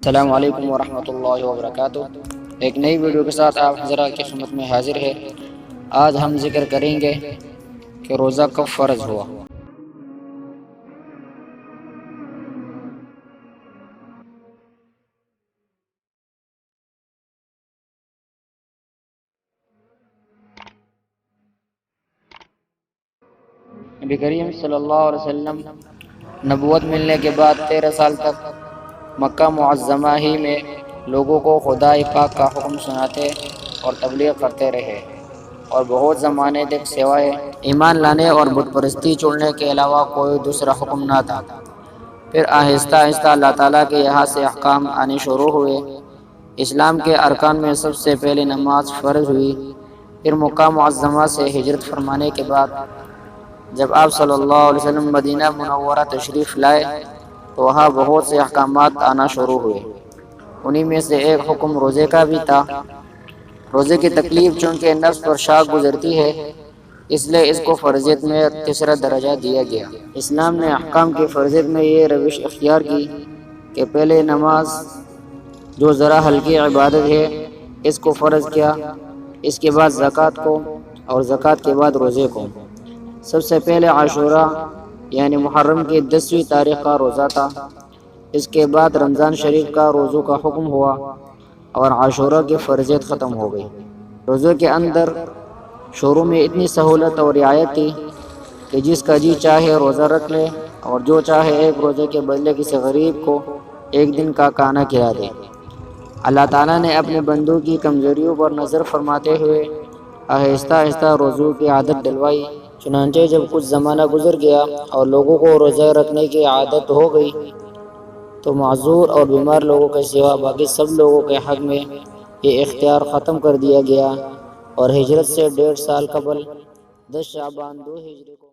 السلام علیکم ورحمۃ اللہ وبرکاتہ۔ ایک نئی ویڈیو کے ساتھ آپ حضرات کی خدمت میں حاضر ہے۔ آج ہم ذکر کریں گے کہ روزہ کب فرض ہوا۔ نبی کریم صلی اللہ علیہ وسلم نبوت ملنے کے بعد 13 سال تک مکہ معظمہ ہی میں لوگوں کو خدائے پاک کا حکم سناتے اور تبلیغ کرتے رہے، اور بہت زمانے تک سوائے ایمان لانے اور بت پرستی چھوڑنے کے علاوہ کوئی دوسرا حکم نہ تھا۔ پھر آہستہ آہستہ اللہ تعالیٰ کے یہاں سے احکام آنے شروع ہوئے۔ اسلام کے ارکان میں سب سے پہلے نماز فرض ہوئی۔ پھر مکہ معظمہ سے ہجرت فرمانے کے بعد جب آپ صلی اللہ علیہ وسلم مدینہ منورہ تشریف لائے تو وہاں بہت سے احکامات آنا شروع ہوئے۔ انہی میں سے ایک حکم روزے کا بھی تھا۔ روزے کی تکلیف چونکہ نفس پر شاق گزرتی ہے، اس لیے اس کو فرضیت میں تیسرا درجہ دیا گیا۔ اسلام نے احکام کی فرضیت میں یہ روش اختیار کی کہ پہلے نماز جو ذرا ہلکی عبادت ہے اس کو فرض کیا، اس کے بعد زکوٰۃ کو، اور زکوٰۃ کے بعد روزے کو۔ سب سے پہلے عاشوراء یعنی محرم کی 10ویں تاریخ کا روزہ تھا۔ اس کے بعد رمضان شریف کا روزوں کا حکم ہوا اور عاشوراء کی فرضیت ختم ہو گئی۔ روزوں کے اندر شروع میں اتنی سہولت اور رعایت تھی کہ جس کا جی چاہے روزہ رکھ لے، اور جو چاہے ایک روزے کے بدلے کسی غریب کو ایک دن کا کھانا کھلا دے۔ اللہ تعالیٰ نے اپنے بندوں کی کمزوریوں پر نظر فرماتے ہوئے آہستہ آہستہ روزوں کی عادت ڈلوائی۔ چنانچہ جب کچھ زمانہ گزر گیا اور لوگوں کو روزہ رکھنے کی عادت ہو گئی تو معذور اور بیمار لوگوں کے سوا باقی سب لوگوں کے حق میں یہ اختیار ختم کر دیا گیا، اور ہجرت سے 1.5 سال قبل 10 شعبان 2 ہجری کو